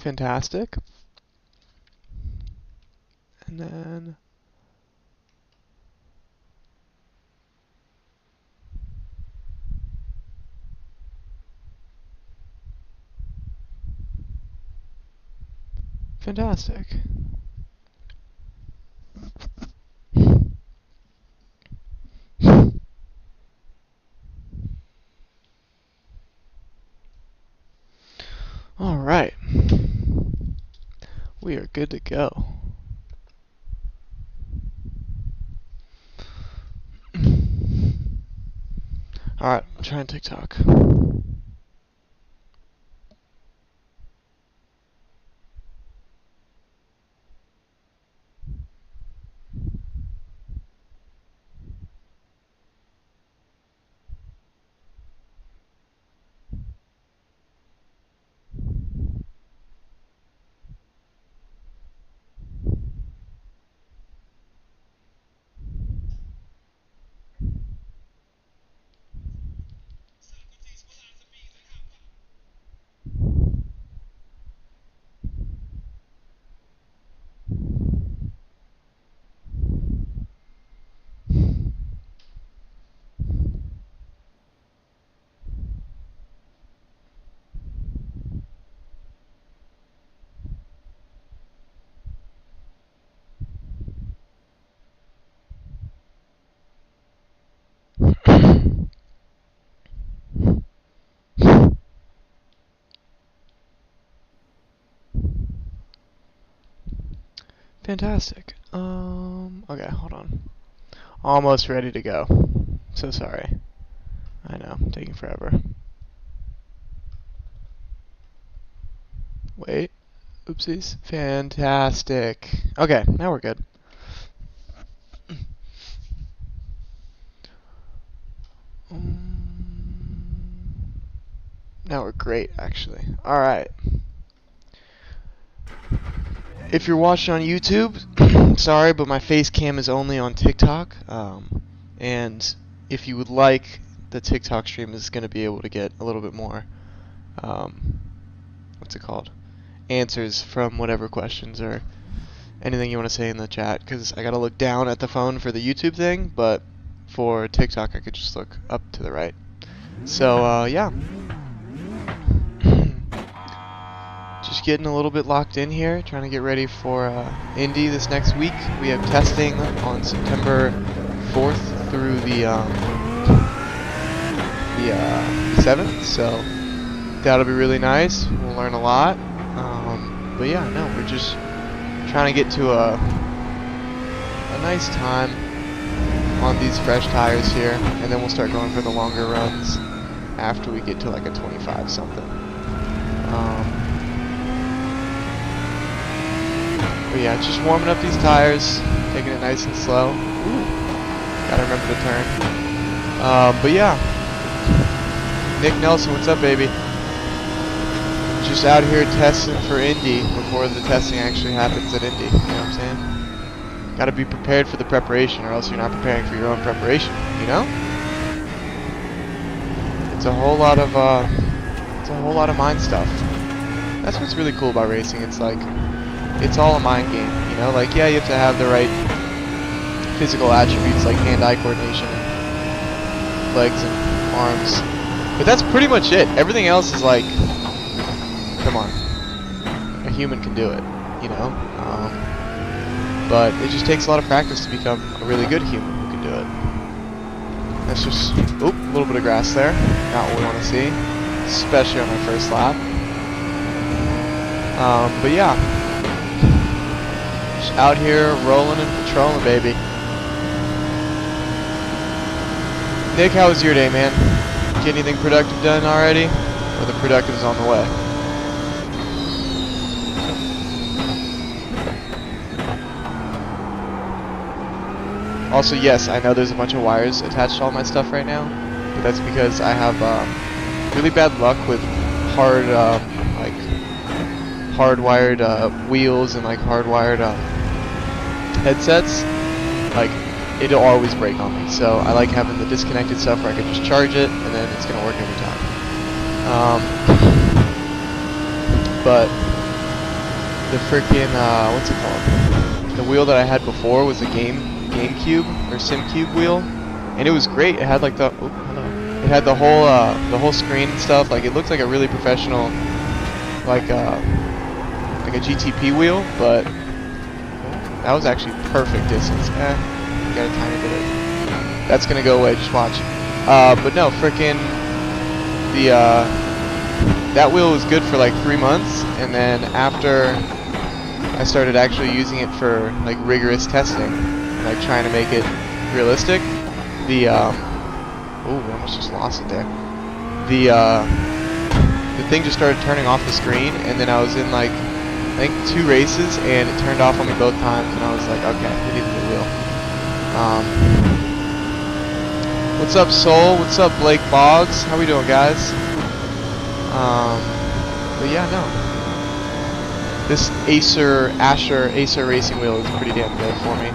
Fantastic. And then fantastic. All right. We are good to go. All right, I'm trying TikTok. Fantastic. Okay, hold on. Almost ready to go. So sorry. I know, taking forever. Wait. Oopsies. Fantastic. Okay, now we're good. Now we're great, actually. Alright. If you're watching on YouTube, sorry, but my face cam is only on TikTok. And if you would like, the TikTok stream is going to be able to get a little bit more, what's it called? Answers from whatever questions or anything you want to say in the chat, because I got to look down at the phone for the YouTube thing, but for TikTok I could just look up to the right. So, yeah. Just getting a little bit locked in here, trying to get ready for Indy this next week. We have testing on September 4th through the 7th, so that'll be really nice. We'll learn a lot. But yeah, no, we're just trying to get to a nice time on these fresh tires here, and then we'll start going for the longer runs after we get to like a 25 something. But yeah, just warming up these tires, taking it nice and slow. Ooh, gotta remember to turn. But yeah, Nick Nelson, what's up, baby? Just out here testing for Indy before the testing actually happens at Indy. You know what I'm saying? Gotta be prepared for the preparation, or else you're not preparing for your own preparation. You know? It's a whole lot of mind stuff. That's what's really cool about racing. It's like, it's all a mind game, you know? Like, yeah, you have to have the right physical attributes like hand-eye coordination, and legs and arms, but that's pretty much it. Everything else is like, come on, a human can do it, you know? But it just takes a lot of practice to become a really good human who can do it. That's just, oop, a little bit of grass there. Not what we want to see, especially on our first lap. But yeah. Out here rolling and patrolling, baby. Nick, how was your day, man? Get anything productive done already? Or the productive's on the way? Also, yes, I know there's a bunch of wires attached to all my stuff right now, but that's because I have really bad luck with hardwired wheels and like hardwired headsets. Like, it'll always break on me, so I like having the disconnected stuff where I can just charge it and then it's gonna work every time. But the freaking what's it called? The wheel that I had before was a GameCube or SimCube wheel, and it was great. It had like the it had the whole screen and stuff. Like it looked like a really professional, like a GTP wheel, but that was actually perfect distance. Got a tiny bit of. That's gonna go away. Just watch. But no, frickin' that wheel was good for like 3 months, and then after I started actually using it for like rigorous testing, like trying to make it realistic, we almost just lost it there. The thing just started turning off the screen, and then I was in like I think 2 races, and it turned off on me both times, and I was like, okay, we need a new wheel. What's up, Soul? What's up, Blake Boggs? How we doing, guys? But yeah, no. This Acer Racing wheel is pretty damn good for me.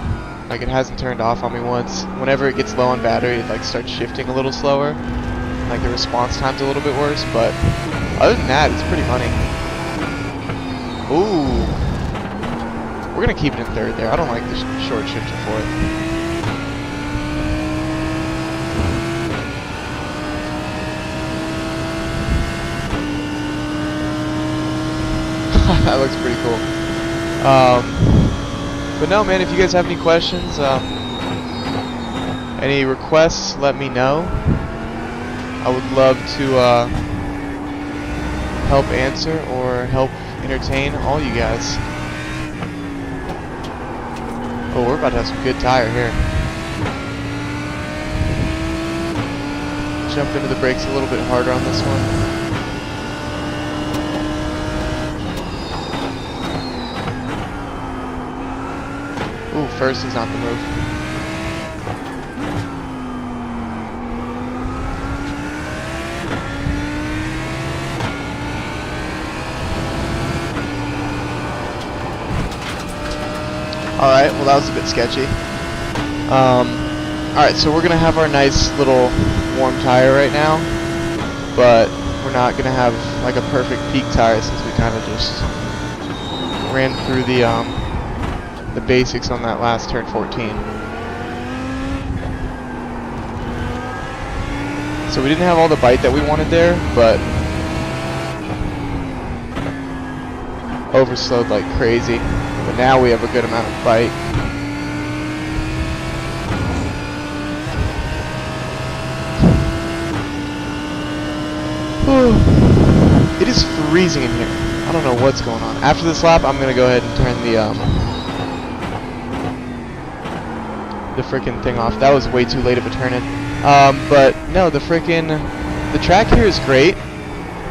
Like, it hasn't turned off on me once. Whenever it gets low on battery, it like starts shifting a little slower. Like the response time's a little bit worse, but other than that, it's pretty money. Ooh. We're gonna keep it in 3rd there. I don't like the short shift to 4th. That looks pretty cool. But no, man, if you guys have any questions, any requests, let me know. I would love to help answer or help entertain all you guys. Oh, we're about to have some good tire here. Jump into the brakes a little bit harder on this one. Ooh, first is not the move. Alright, well that was a bit sketchy. Alright, so we're gonna have our nice little warm tire right now, but we're not gonna have like a perfect peak tire since we kind of just ran through the basics on that last turn 14. So we didn't have all the bite that we wanted there, but overslowed like crazy. But now we have a good amount of bite. It is freezing in here. I don't know what's going on. After this lap, I'm gonna go ahead and turn the frickin' thing off. That was way too late of a turn in. But no, the track here is great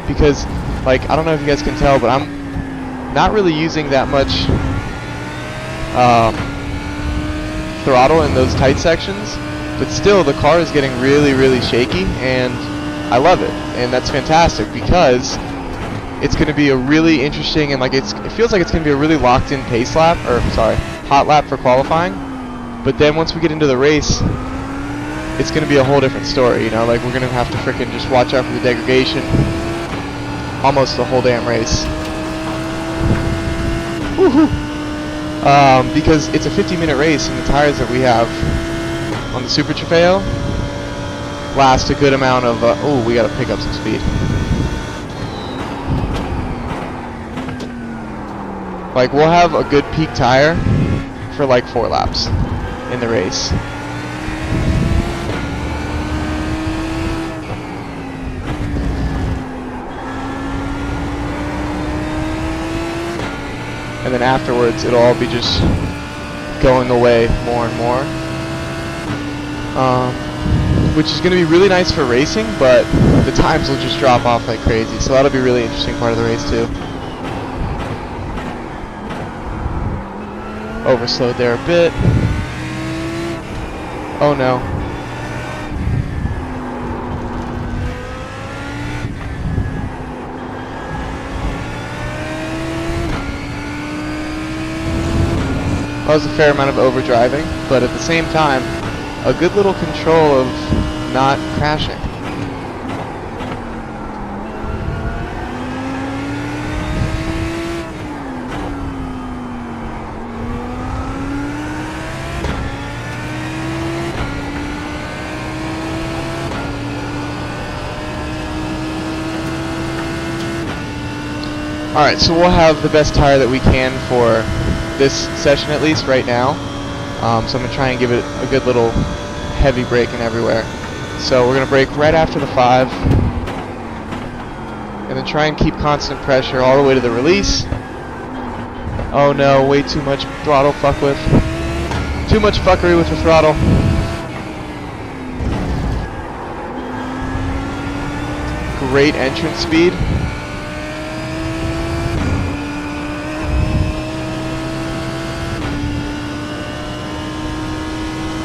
because, like, I don't know if you guys can tell, but I'm not really using that much throttle in those tight sections, but still the car is getting really, really shaky, and I love it, and that's fantastic because it's going to be a really interesting and it feels like it's going to be a really locked-in pace lap, or sorry, hot lap for qualifying. But then once we get into the race, it's going to be a whole different story, you know, like we're going to have to frickin' just watch out for the degradation almost the whole damn race. Woohoo! Because it's a 50-minute race and the tires that we have on the Super Trofeo last a good amount of, oh, we got to pick up some speed. Like, we'll have a good peak tire for like 4 laps in the race. And then afterwards, it'll all be just going away more and more. Which is going to be really nice for racing, but the times will just drop off like crazy. So that'll be a really interesting part of the race too. Overslowed there a bit. Oh no. That was a fair amount of overdriving, but at the same time, a good little control of not crashing. Alright, so we'll have the best tire that we can for this session at least right now. So I'm going to try and give it a good little heavy braking everywhere. So we're going to brake right after the 5. And then try and keep constant pressure all the way to the release. Oh no, way too much throttle fuck with. Too much fuckery with the throttle. Great entrance speed.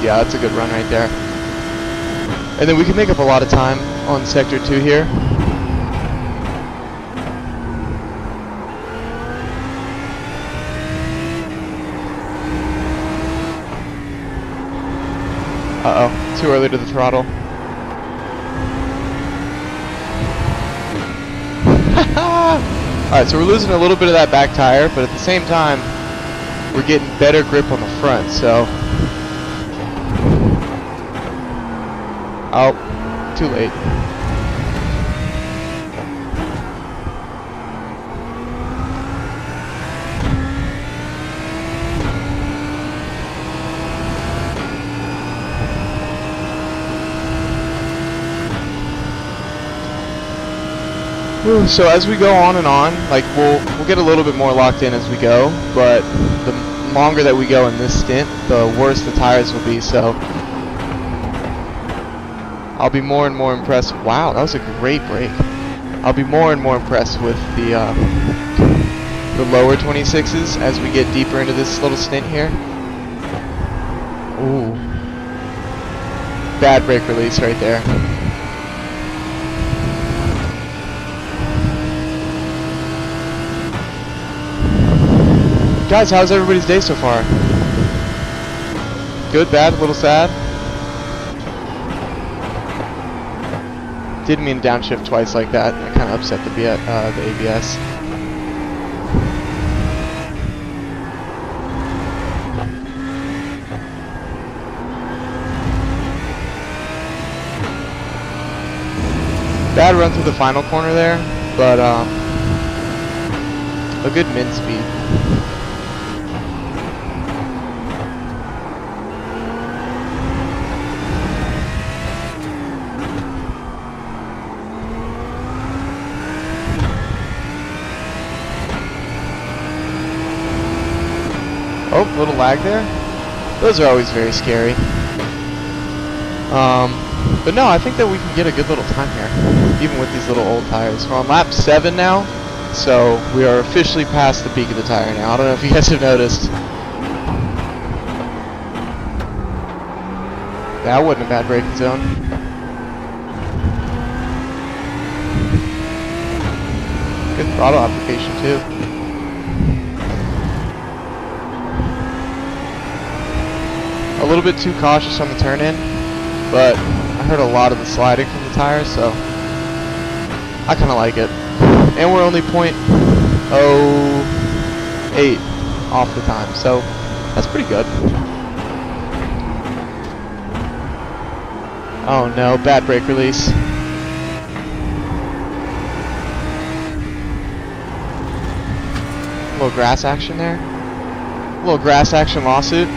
Yeah, that's a good run right there. And then we can make up a lot of time on sector 2 here. Uh-oh, too early to the throttle. Alright, so we're losing a little bit of that back tire, but at the same time, we're getting better grip on the front, so... Oh, too late. So as we go on and on, like we'll get a little bit more locked in as we go, but the longer that we go in this stint, the worse the tires will be, so I'll be more and more impressed. Wow, that was a great break. I'll be more and more impressed with the lower 26s as we get deeper into this little stint here. Ooh. Bad brake release right there. Guys, how's everybody's day so far? Good, bad, a little sad? Didn't mean to downshift twice like that. That kind of upset the ABS. Bad run through the final corner there, but a good min speed. Oh, little lag there. Those are always very scary. But no, I think that we can get a good little time here, even with these little old tires. We're on lap 7 now, so we are officially past the peak of the tire now. I don't know if you guys have noticed. That wasn't a bad braking zone. Good throttle application too. A little bit too cautious on the turn in, but I heard a lot of the sliding from the tires, so I kind of like it. And we're only .08 off the time, so that's pretty good. Oh no, bad brake release. A little grass action there. A little grass action lawsuit.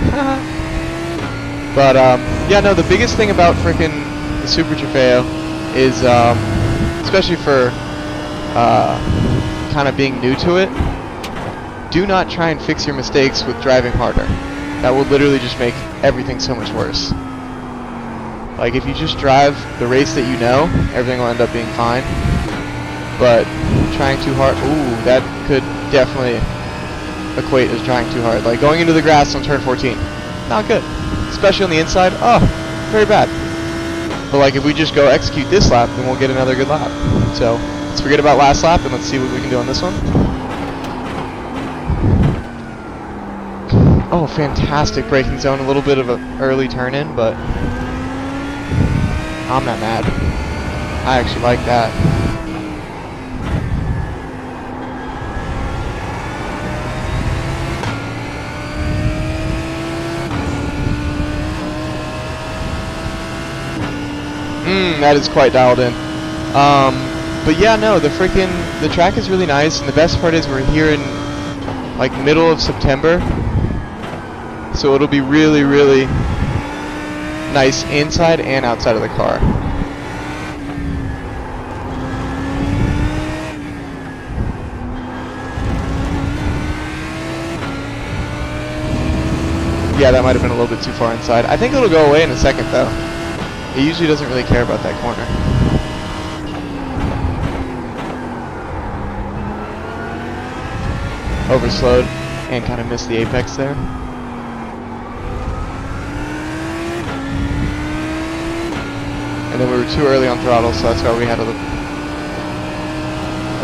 But, yeah, no, the biggest thing about frickin' the Super Trofeo is, especially for, kind of being new to it, do not try and fix your mistakes with driving harder. That will literally just make everything so much worse. Like, if you just drive the race that you know, everything will end up being fine. But trying too hard, ooh, that could definitely equate as trying too hard. Like, going into the grass on turn 14, not good. Especially on the inside, oh, very bad. But like if we just go execute this lap, then we'll get another good lap. So let's forget about last lap and let's see what we can do on this one. Oh, fantastic braking zone. A little bit of an early turn in, but I'm not mad. I actually like that. That is quite dialed in. But yeah, no, the track is really nice, and the best part is we're here in like middle of September, so it'll be really, really nice inside and outside of the car. Yeah, that might have been a little bit too far inside. I think it'll go away in a second, though. It usually doesn't really care about that corner. Overslowed and kind of missed the apex there. And then we were too early on throttle, so that's why we had a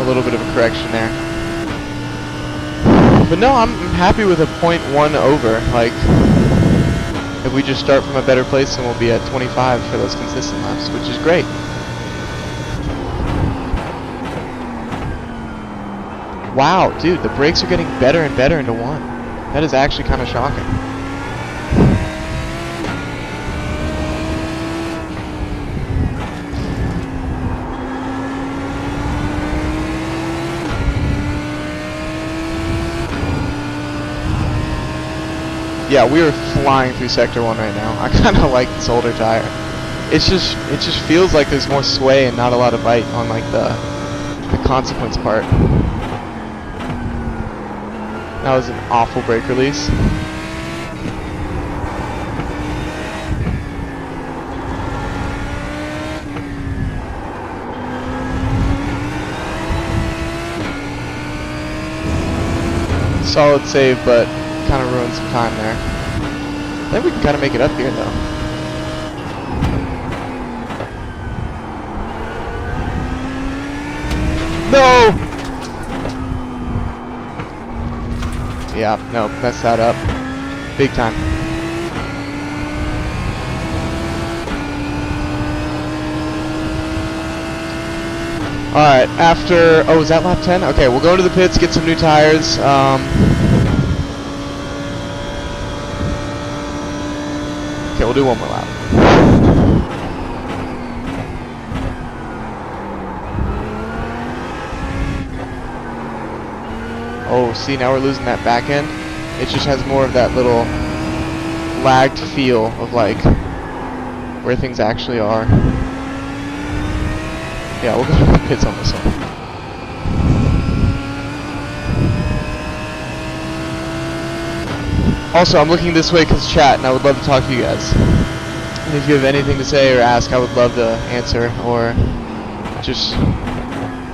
little bit of a correction there. But no, I'm happy with a 0.1 over. Like, if we just start from a better place, then we'll be at 25 for those consistent laps, which is great. Wow, dude, the brakes are getting better and better into one. That is actually kind of shocking. Yeah, we are flying through Sector 1 right now. I kind of like this older tire. It just feels like there's more sway and not a lot of bite on like the consequence part. That was an awful brake release. Solid save, but kind of ruined some time there. I think we can kind of make it up here though. No! Yeah, no, messed that up. Big time. Alright, after... Oh, was that lap 10? Okay, we'll go to the pits, get some new tires. Okay, we'll do one more lap. Oh, see, now we're losing that back end. It just has more of that little lagged feel of like where things actually are. Yeah, we'll go to the pits on this one. Also, I'm looking this way because chat, and I would love to talk to you guys. And if you have anything to say or ask, I would love to answer or just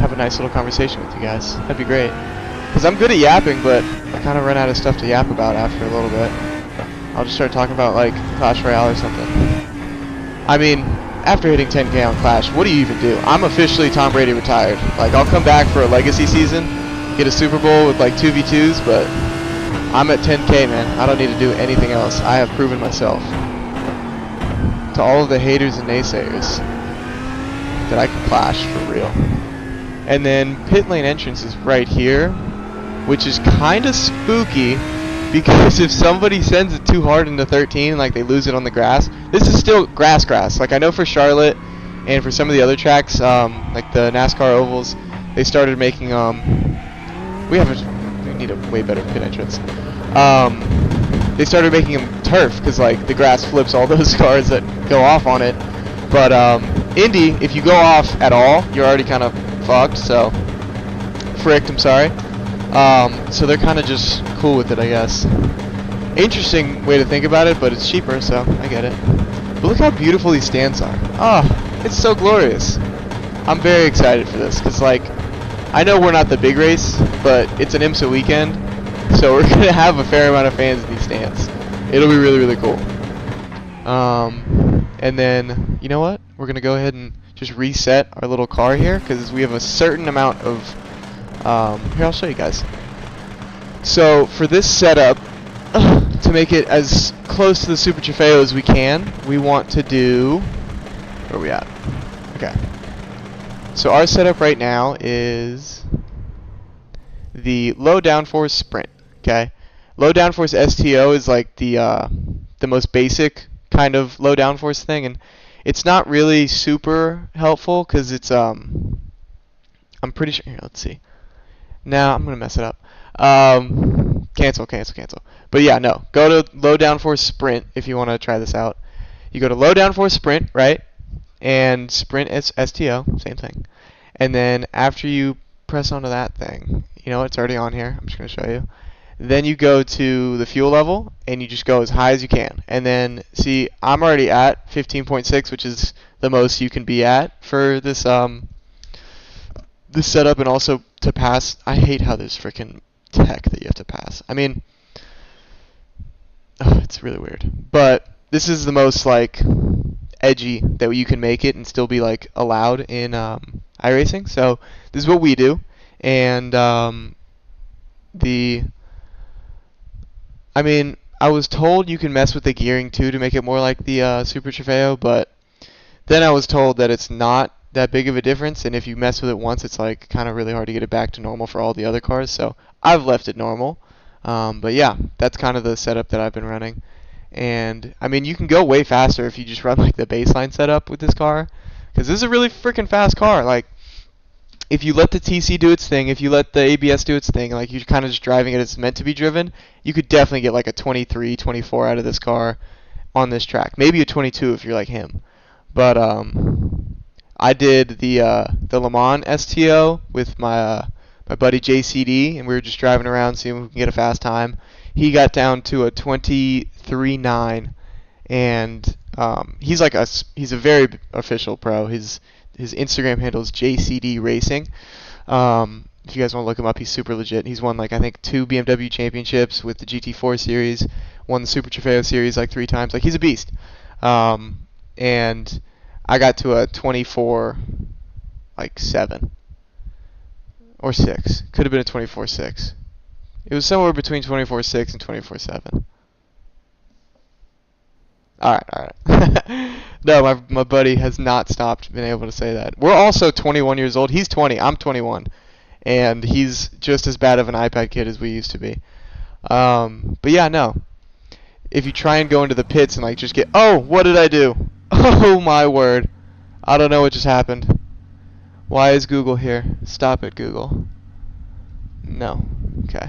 have a nice little conversation with you guys. That'd be great. Because I'm good at yapping, but I kind of run out of stuff to yap about after a little bit. I'll just start talking about, like, Clash Royale or something. I mean, after hitting 10K on Clash, what do you even do? I'm officially Tom Brady retired. Like, I'll come back for a legacy season, get a Super Bowl with, like, 2v2s, but I'm at 10K, man. I don't need to do anything else. I have proven myself to all of the haters and naysayers that I can Clash for real. And then pit lane entrance is right here, which is kind of spooky because if somebody sends it too hard into 13, like they lose it on the grass, this is still grass. Like I know for Charlotte and for some of the other tracks, like the NASCAR ovals, they started making we need a way better pit entrance. They started making them turf because like the grass flips all those cars that go off on it. But Indy, if you go off at all, you're already kind of fucked. So fricked, I'm sorry. So they're kind of just cool with it, I guess. Interesting way to think about it, but it's cheaper, so I get it. But look how beautiful these stands are. Oh, it's so glorious. I'm very excited for this, because, like, I know we're not the big race, but it's an IMSA weekend, so we're going to have a fair amount of fans in these stands. It'll be really, really cool. And then, you know what? We're going to go ahead and just reset our little car here, because we have a certain amount of... here, I'll show you guys. So, for this setup, to make it as close to the Super Trofeo as we can, we want to do... Where are we at? Okay. So our setup right now is the low downforce sprint, okay? Low downforce STO is like the most basic kind of low downforce thing, and it's not really super helpful because it's I'm pretty sure. Here, let's see. Now I'm gonna mess it up. Cancel. But yeah, no. Go to low downforce sprint if you want to try this out. You go to low downforce sprint, right? And sprint is STO, same thing. And then after you press onto that thing, you know it's already on here. I'm just gonna show you. Then you go to the fuel level and you just go as high as you can. And then see, I'm already at 15.6, which is the most you can be at for this this setup, and also to pass. I hate how there's freaking tech that you have to pass. I mean, it's really weird. But this is the most like edgy that you can make it and still be like allowed in iRacing. So this is what we do, and I mean, I was told you can mess with the gearing too to make it more like the Super Trofeo, but then I was told that it's not that big of a difference, and if you mess with it once, it's like kind of really hard to get it back to normal for all the other cars. So I've left it normal. But yeah, that's kind of the setup that I've been running. And I mean, you can go way faster if you just run like the baseline setup with this car, because this is a really freaking fast car. Like, if you let the TC do its thing, if you let the ABS do its thing, like you're kind of just driving it as it's meant to be driven, you could definitely get like a 23, 24 out of this car on this track. Maybe a 22 if you're like him. But I did the Le Mans STO with my my buddy JCD, and we were just driving around seeing if we can get a fast time. He got down to a 23.9, and he's a very official pro. His Instagram handle is JCD Racing. If you guys want to look him up, he's super legit. He's won like I think 2 BMW championships with the GT4 series, won the Super Trofeo series like 3 times. Like, he's a beast. And I got to a 24 like 7 or 6. Could have been a 24.6. It was somewhere between 24.6 and 24.7. Alright. No, my buddy has not stopped being able to say that. We're also 21 years old. He's 20. I'm 21. And he's just as bad of an iPad kid as we used to be. But yeah, no. If you try and go into the pits and like just get... Oh, what did I do? Oh my word. I don't know what just happened. Why is Google here? Stop it, Google. No. Okay.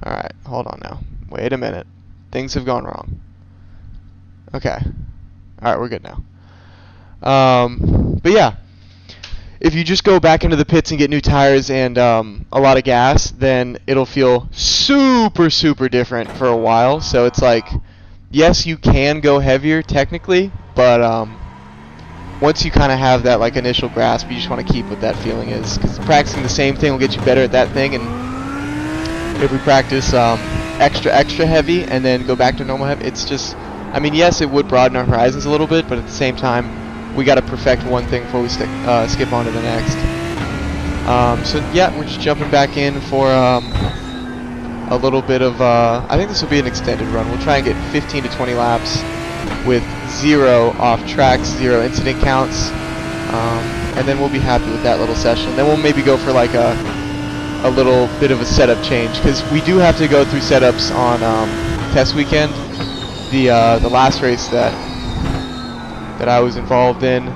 Alright, hold on now. Wait a minute. Things have gone wrong. Okay. Alright, we're good now. But yeah, if you just go back into the pits and get new tires and a lot of gas, then it'll feel super, super different for a while. So it's like, yes, you can go heavier technically, but once you kind of have that like initial grasp, you just want to keep what that feeling is. Because practicing the same thing will get you better at that thing, and if we practice extra heavy and then go back to normal heavy, it's just... I mean, yes, it would broaden our horizons a little bit, but at the same time, we got to perfect one thing before we skip on to the next. So yeah, we're just jumping back in for a little bit of. I think this will be an extended run. We'll try and get 15 to 20 laps with 0 off tracks, 0 incident counts, and then we'll be happy with that little session. Then we'll maybe go for like a little bit of a setup change, because we do have to go through setups on test weekend. The last race that I was involved in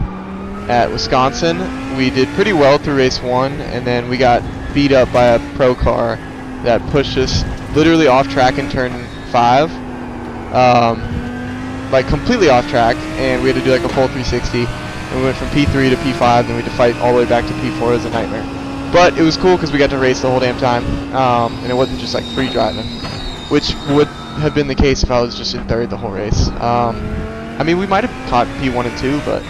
at Wisconsin, we did pretty well through race 1, and then we got beat up by a pro car that pushed us literally off track in turn 5, like completely off track, and we had to do like a full 360, and we went from P3 to P5, then we had to fight all the way back to P4. It was a nightmare, but it was cool because we got to race the whole damn time, and it wasn't just like free driving, which would have been the case if I was just in 3rd the whole race. I mean, we might have caught P1 and 2, but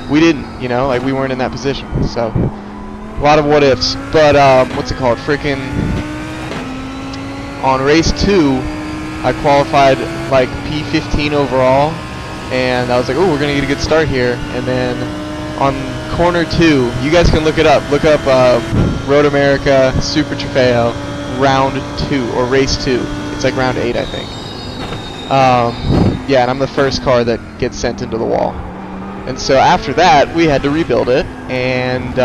we didn't, you know, like we weren't in that position. So a lot of what ifs. But what's it called? Freaking on race 2, I qualified like P15 overall, and I was like, oh, we're gonna get a good start here. And then on corner 2, you guys can look it up. Look up Road America Super Trofeo round 2 or race 2. It's like round 8, I think. Yeah, and I'm the first car that gets sent into the wall. And so after that, we had to rebuild it. And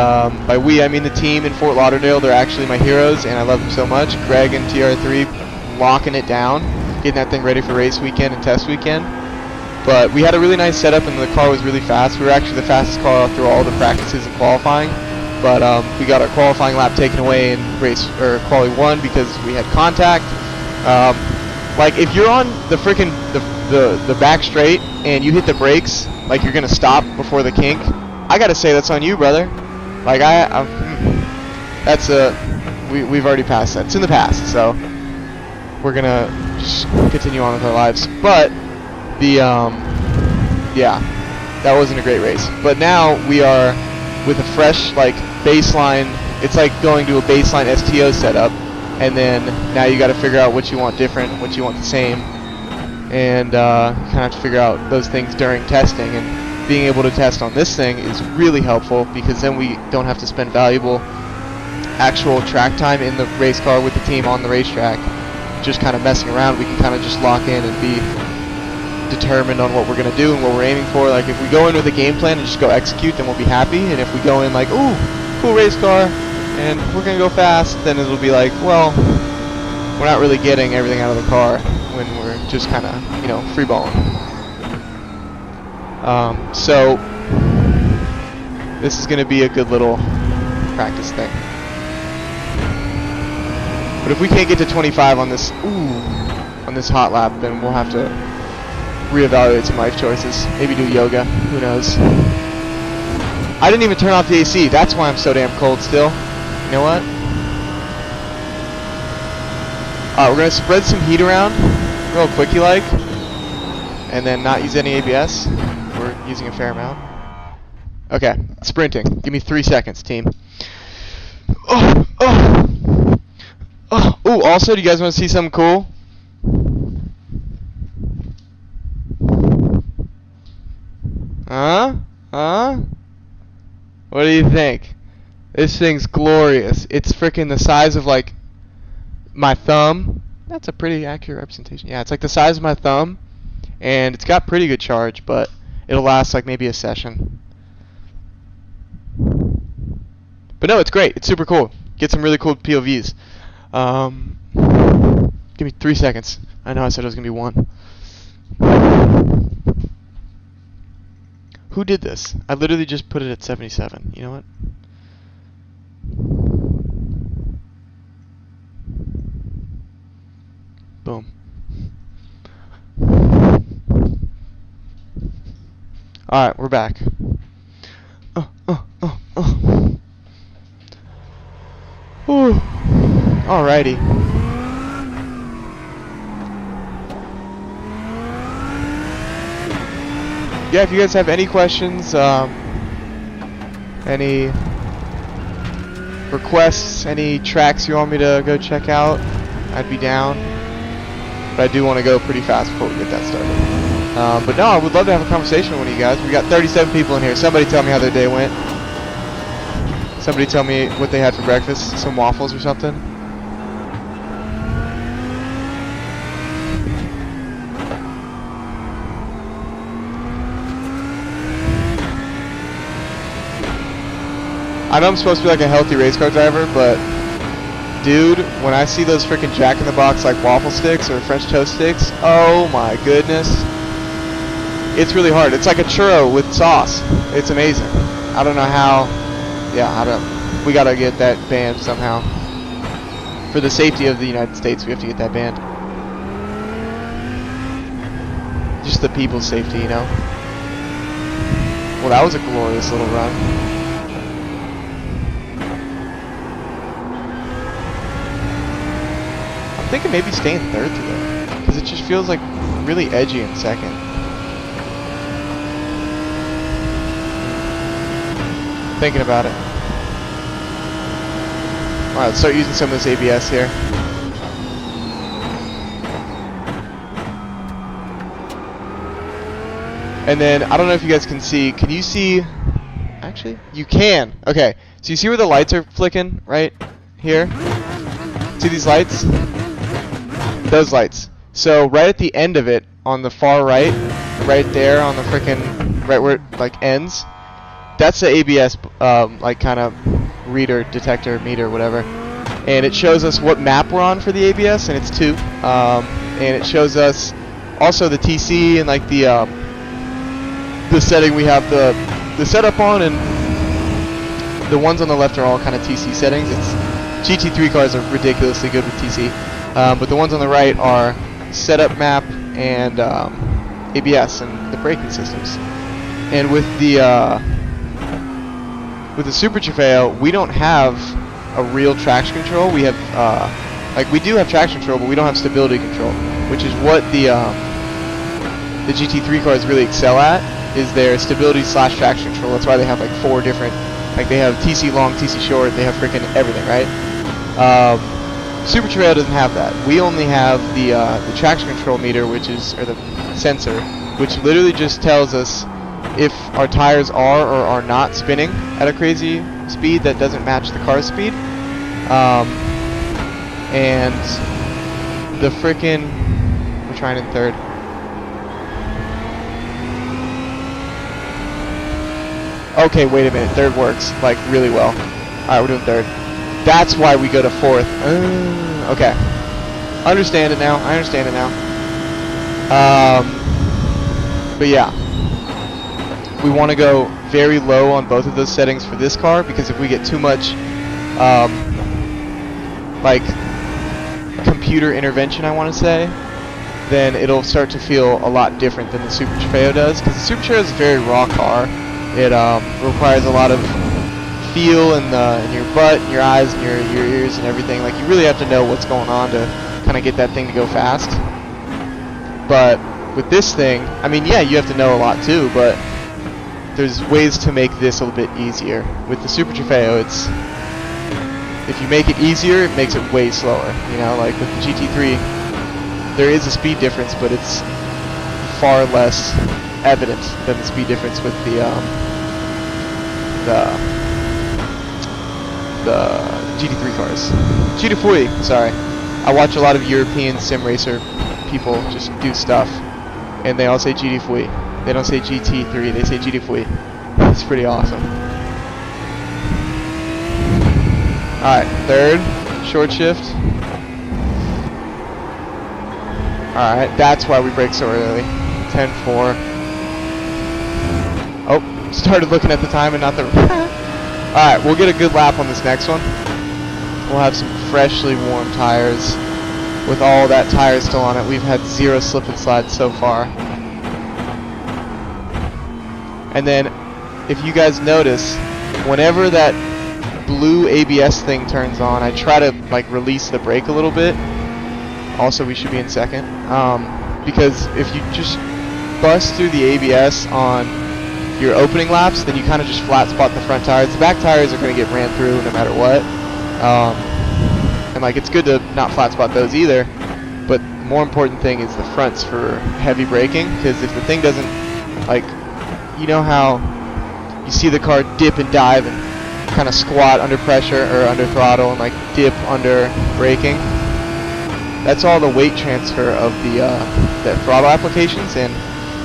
by we, I mean the team in Fort Lauderdale. They're actually my heroes, and I love them so much. Greg and TR3 locking it down, getting that thing ready for race weekend and test weekend. But we had a really nice setup, and the car was really fast. We were actually the fastest car through all the practices and qualifying. but we got our qualifying lap taken away in race or quali 1 because we had contact. Like if you're on the freaking the back straight and you hit the brakes like you're gonna stop before the kink, I gotta say that's on you, brother. Like that's we've already passed that. It's in the past, so we're gonna just continue on with our lives. But the yeah, that wasn't a great race. But now we are with a fresh like baseline. It's like going to a baseline STO setup, and then now you got to figure out what you want different, what you want the same, and you kind of have to figure out those things during testing. And being able to test on this thing is really helpful because then we don't have to spend valuable actual track time in the race car with the team on the racetrack just kind of messing around. We can kind of just lock in and be determined on what we're going to do and what we're aiming for. Like if we go in with a game plan and just go execute, then we'll be happy. And if we go in like, ooh, cool race car and we're going to go fast, then it'll be like, well, we're not really getting everything out of the car when we're just kind of, you know, free balling. So this is going to be a good little practice thing. But if we can't get to 25 on this, on this hot lap, then we'll have to reevaluate some life choices. Maybe do yoga. Who knows? I didn't even turn off the AC. That's why I'm so damn cold still. You know what? We're gonna spread some heat around, real quickie like, and then not use any ABS. We're using a fair amount. Okay, sprinting. Give me 3 seconds, team. Ooh, also, do you guys want to see something cool? Huh? What do you think? This thing's glorious. It's freaking the size of like my thumb. That's a pretty accurate representation. Yeah, it's like the size of my thumb, and it's got pretty good charge, but it'll last like maybe a session. But no, it's great. It's super cool. Get some really cool POVs. Give me 3 seconds. I know I said it was gonna be 1. Who did this? I literally just put it at 77. You know what? Boom. Alright, we're back. Whew. Alrighty. Yeah, if you guys have any questions, any requests, any tracks you want me to go check out, I'd be down. But I do want to go pretty fast before we get that started. But no, I would love to have a conversation with one of you guys. We got 37 people in here. Somebody tell me how their day went. Somebody tell me what they had for breakfast. Some waffles or something. I know I'm supposed to be like a healthy race car driver, but dude, when I see those freaking Jack-in-the-Box like waffle sticks or French toast sticks, oh my goodness. It's really hard. It's like a churro with sauce. It's amazing. I don't know how. Yeah, we gotta get that banned somehow. For the safety of the United States, we have to get that banned. Just the people's safety, you know. Well, that was a glorious little run. I'm thinking maybe staying third today, because it just feels like really edgy in second. Thinking about it. Alright, let's start using some of this ABS here. And then, I don't know if you guys can see, can you see, actually, you can. Okay, so you see where the lights are flicking, right here? See these lights? Those lights. So right at the end of it, on the far right, right there on the frickin', right where it like ends, that's the ABS like kind of reader, detector, meter, whatever. And it shows us what map we're on for the ABS, and it's 2. And it shows us also the TC and like the setting we have the setup on, and the ones on the left are all kind of TC settings. It's GT3 cars are ridiculously good with TC, but the ones on the right are setup map and ABS and the braking systems. And with the Super Trofeo, we don't have a real traction control. We have like we do have traction control, but we don't have stability control, which is what the GT3 cars really excel at, is their stability / traction control. That's why they have like 4 different, like they have TC long, TC short, they have freaking everything, right? Super Trofeo doesn't have that. We only have the traction control meter, which is, or the sensor, which literally just tells us if our tires are or are not spinning at a crazy speed that doesn't match the car's speed. And the frickin', we're trying in third. Okay, wait a minute, third works like really well. Alright, we're doing third. That's why we go to fourth. Okay. Understand it now. I understand it now. But yeah. We want to go very low on both of those settings for this car, because if we get too much like computer intervention, I want to say, then it'll start to feel a lot different than the Super Trofeo does, because the Super Trofeo is a very raw car. It requires a lot of feel in your butt, and your eyes, and your ears, and everything. Like, you really have to know what's going on to kind of get that thing to go fast. But with this thing, I mean, yeah, you have to know a lot too, but there's ways to make this a little bit easier. With the Super Trofeo, it's, if you make it easier, it makes it way slower. You know, like with the GT3, there is a speed difference, but it's far less evident than the speed difference with the GT3 cars. GT4, sorry. I watch a lot of European sim racer people just do stuff, and they all say GT4. They don't say GT3, they say GT4. It's pretty awesome. Alright, third, short shift. Alright, that's why we brake so early. 10-4. Oh, started looking at the time and not the... Alright, we'll get a good lap on this next one. We'll have some freshly warm tires. With all that tire still on it, we've had 0 slip and slide so far. And then, if you guys notice, whenever that blue ABS thing turns on, I try to like release the brake a little bit. Also, we should be in second. Because if you just bust through the ABS on your opening laps, then you kind of just flat spot the front tires. The back tires are going to get ran through no matter what. And like, it's good to not flat spot those either. But the more important thing is the fronts for heavy braking, because if the thing doesn't, like, you know how you see the car dip and dive and kind of squat under pressure or under throttle and like dip under braking? That's all the weight transfer of the throttle applications, and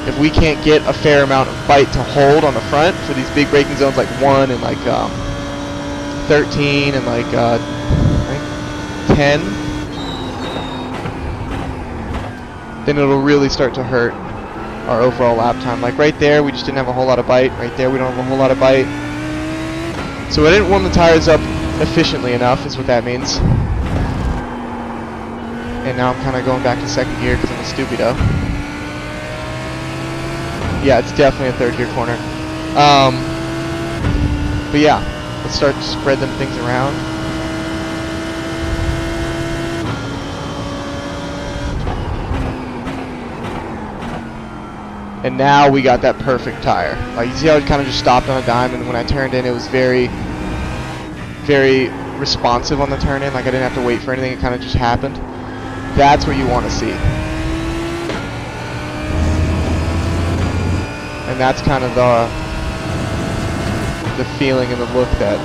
if we can't get a fair amount of bite to hold on the front for these big braking zones like 1 and like 13 and like I think 10, then it'll really start to hurt our overall lap time. Like right there, we just didn't have a whole lot of bite. Right there, we don't have a whole lot of bite. So I didn't warm the tires up efficiently enough, is what that means. And now I'm kind of going back to second gear because I'm a stupido. Yeah, it's definitely a third gear corner. But yeah, let's start to spread them things around. And now we got that perfect tire. Like, you see how it kind of just stopped on a dime, and when I turned in, it was very, very responsive on the turn in. Like, I didn't have to wait for anything, it kind of just happened. That's what you want to see. And that's kind of the feeling and the look that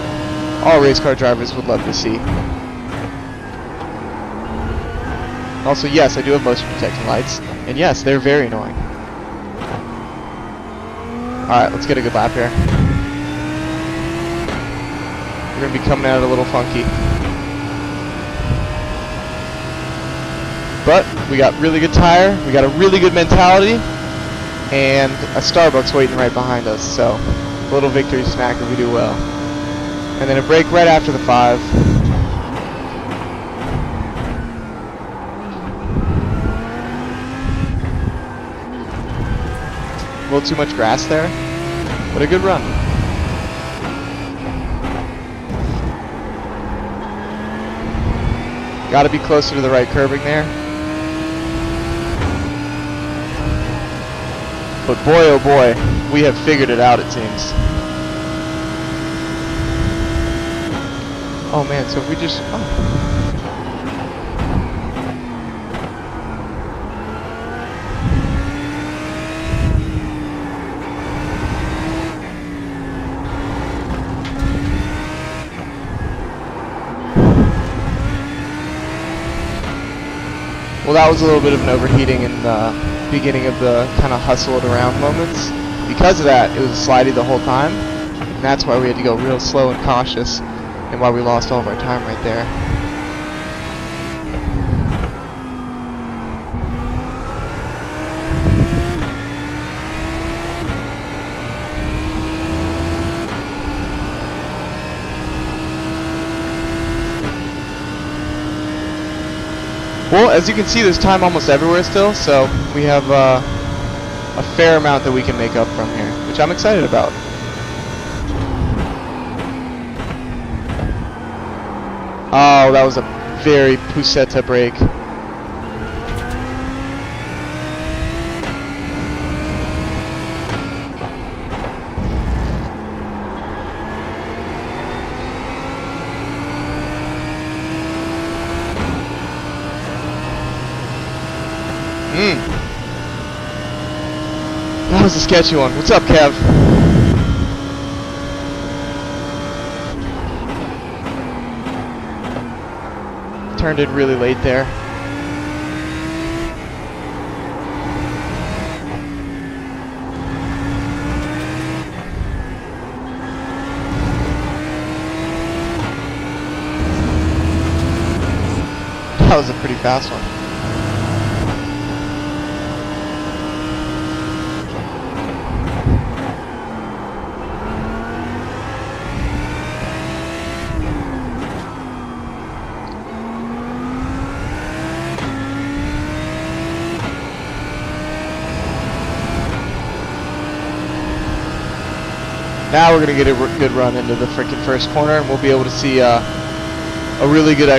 all race car drivers would love to see. Also, yes, I do have motion protecting lights, and yes, they're very annoying. Alright, let's get a good lap here. We're going to be coming at it a little funky. But we got really good tire, we got a really good mentality, and a Starbucks waiting right behind us, so a little victory snack if we do well. And then a brake right after the 5. A little too much grass there. But a good run. Got to be closer to the right curbing there. But boy, oh boy, we have figured it out, it seems. Oh man, so if we just... Oh. Well, that was a little bit of an overheating in the beginning of the kind of hustle it around moments. Because of that, it was slidey the whole time. And that's why we had to go real slow and cautious, and why we lost all of our time right there. Well, as you can see, there's time almost everywhere still, so we have a fair amount that we can make up from here, which I'm excited about. Oh, that was a very Pusetta break. That was a sketchy one. What's up, Kev? Turned in really late there. That was a pretty fast one. Now Now we're going to get a good run into the freaking first corner, and we'll be able to see a really good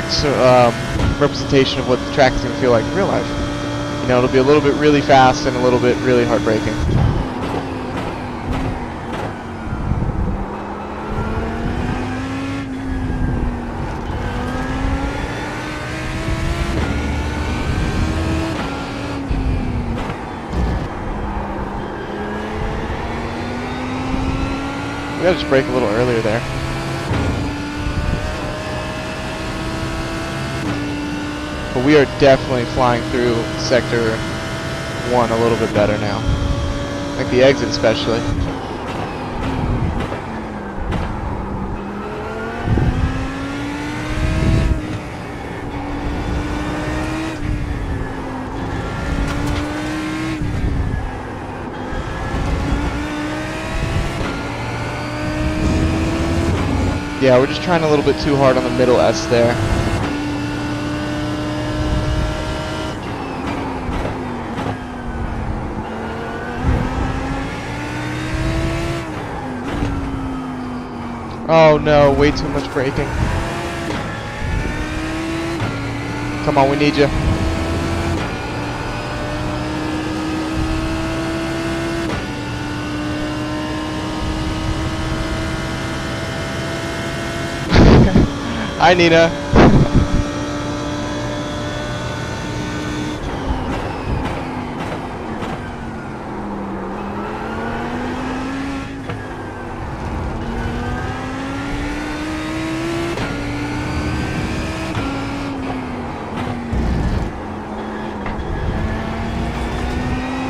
representation of what the track is going to feel like in real life. You know, it'll be a little bit really fast and a little bit really heartbreaking. We gotta just brake a little earlier there. But we are definitely flying through Sector 1 a little bit better now. Like the exit especially. Yeah, we're just trying a little bit too hard on the middle S there. Oh no, way too much braking. Come on, we need you. Hi, Nina.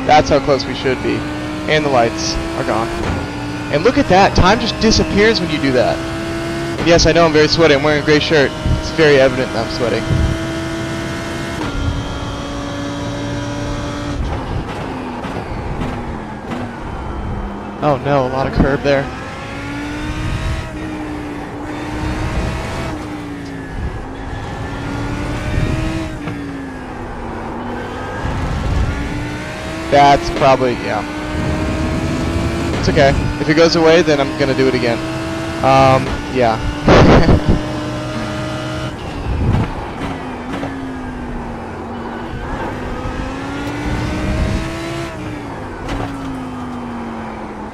That's how close we should be. And the lights are gone. And look at that. Time just disappears when you do that. Yes, I know I'm very sweaty. I'm wearing a gray shirt. It's very evident that I'm sweating. Oh no, a lot of curb there. That's probably, yeah. It's okay. If it goes away, then I'm gonna do it again. Yeah.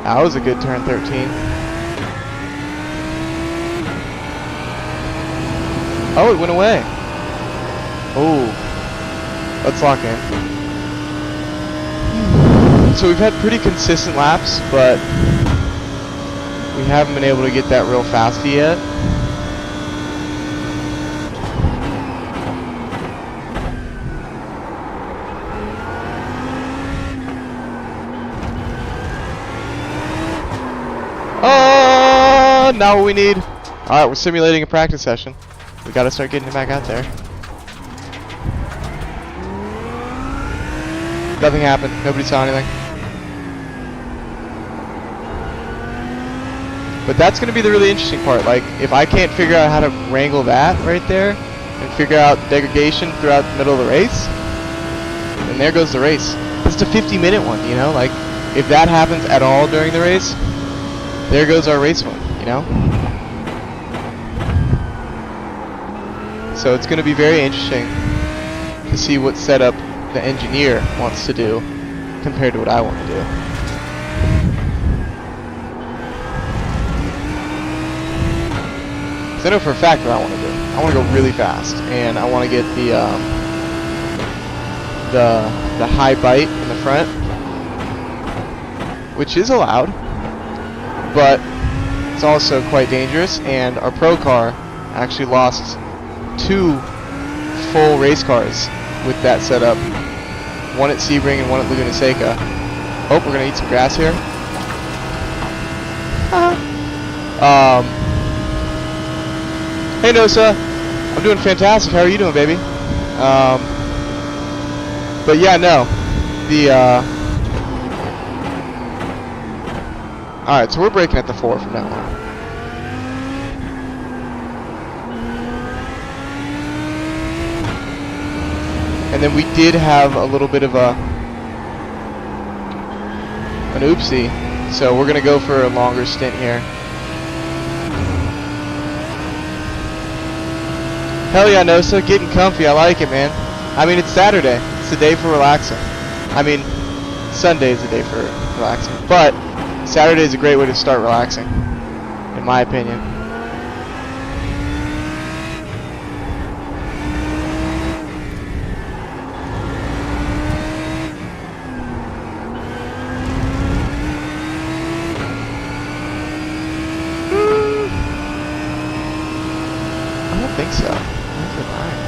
That was a good turn 13. Oh, it went away. Oh. Let's lock in. So we've had pretty consistent laps, but we haven't been able to get that real fast yet. Oh, now what we need. Alright, we're simulating a practice session. We gotta start getting it back out there. Nothing happened. Nobody saw anything. But that's going to be the really interesting part. Like, if I can't figure out how to wrangle that right there and figure out degradation throughout the middle of the race, then there goes the race. It's a 50-minute one, you know? Like, if that happens at all during the race, there goes our race one, you know? So it's going to be very interesting to see what setup the engineer wants to do compared to what I want to do. Because I know for a fact what I want to do. I want to go really fast, and I want to get the high bite in the front, which is allowed, but it's also quite dangerous. And our pro car actually lost 2 full race cars with that setup. One at Sebring and one at Laguna Seca. Oh, we're gonna eat some grass here. Hey Nosa, I'm doing fantastic. How are you doing, baby? But yeah, no. Alright, so we're braking at the 4 from now on. And then we did have a little bit of an oopsie, so we're gonna go for a longer stint here. Hell yeah, Nosa, getting comfy. I like it, man. I mean, it's Saturday. It's the day for relaxing. I mean, Sunday is the day for relaxing, but Saturday is a great way to start relaxing, in my opinion. I don't think so. I think you're right.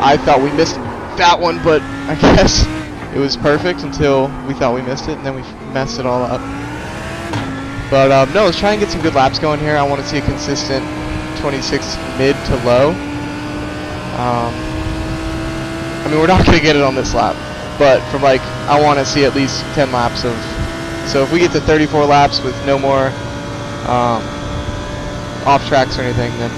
I thought we missed that one, but I guess it was perfect until we thought we missed it, and then we messed it all up. But no, let's try and get some good laps going here. I want to see a consistent 26 mid to low. I mean, we're not going to get it on this lap, but from like, I want to see at least 10 laps of. So if we get to 34 laps with no more off tracks or anything, then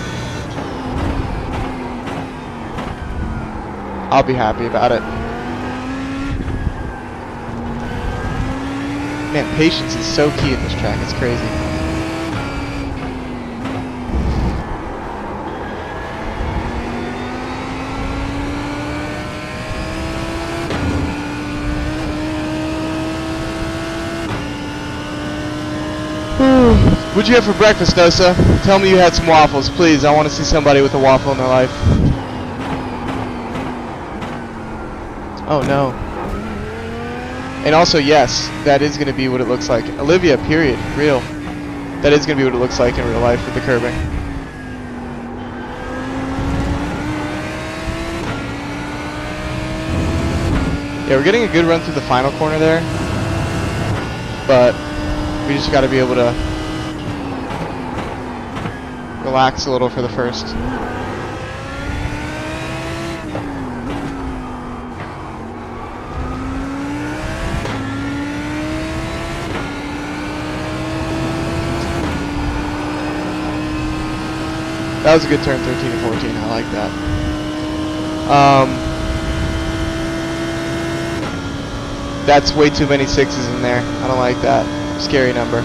I'll be happy about it. Man, patience is so key in this track. It's crazy. What'd you have for breakfast, Nosa? Tell me you had some waffles, please. I want to see somebody with a waffle in their life. Oh no. And also, yes, that is going to be what it looks like. Olivia, period. Real. That is going to be what it looks like in real life with the curbing. Yeah, we're getting a good run through the final corner there. But we just got to be able to relax a little for the first. That was a good turn, 13 to 14. I like that. That's way too many 6s in there. I don't like that. Scary number.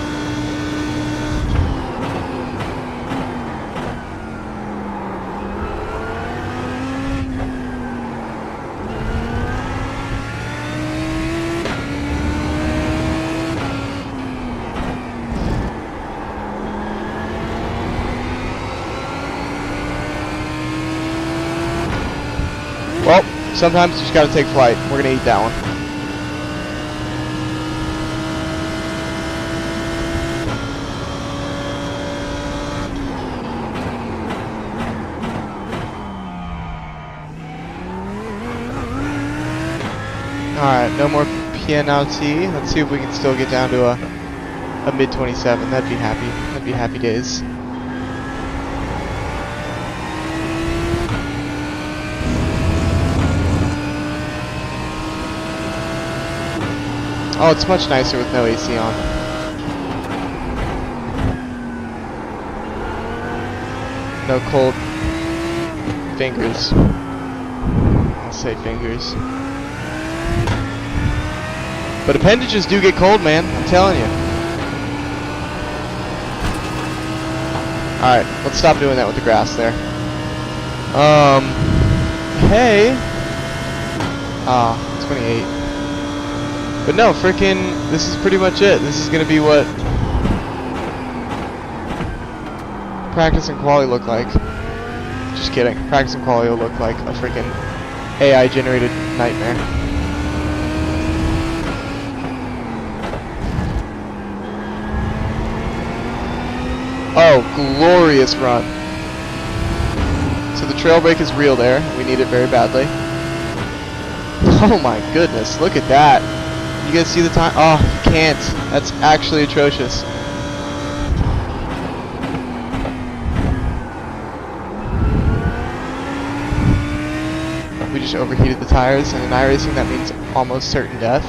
Well, sometimes you just gotta take flight. We're gonna eat that one. Alright, no more penalty. Let's see if we can still get down to a mid 27. That'd be happy. That'd be happy days. Oh, it's much nicer with no AC on. No cold fingers. I'll say fingers. But appendages do get cold, man. I'm telling you. Alright, let's stop doing that with the grass there. Hey. Ah, 28. But no, frickin', this is pretty much it. This is gonna be what practice and quali look like. Just kidding. Practice and quali will look like a frickin' AI generated nightmare. Oh, glorious run. So the trail brake is real there. We need it very badly. Oh my goodness, look at that. You guys see the time? Oh, you can't. That's actually atrocious. We just overheated the tires, and in iRacing that means almost certain death.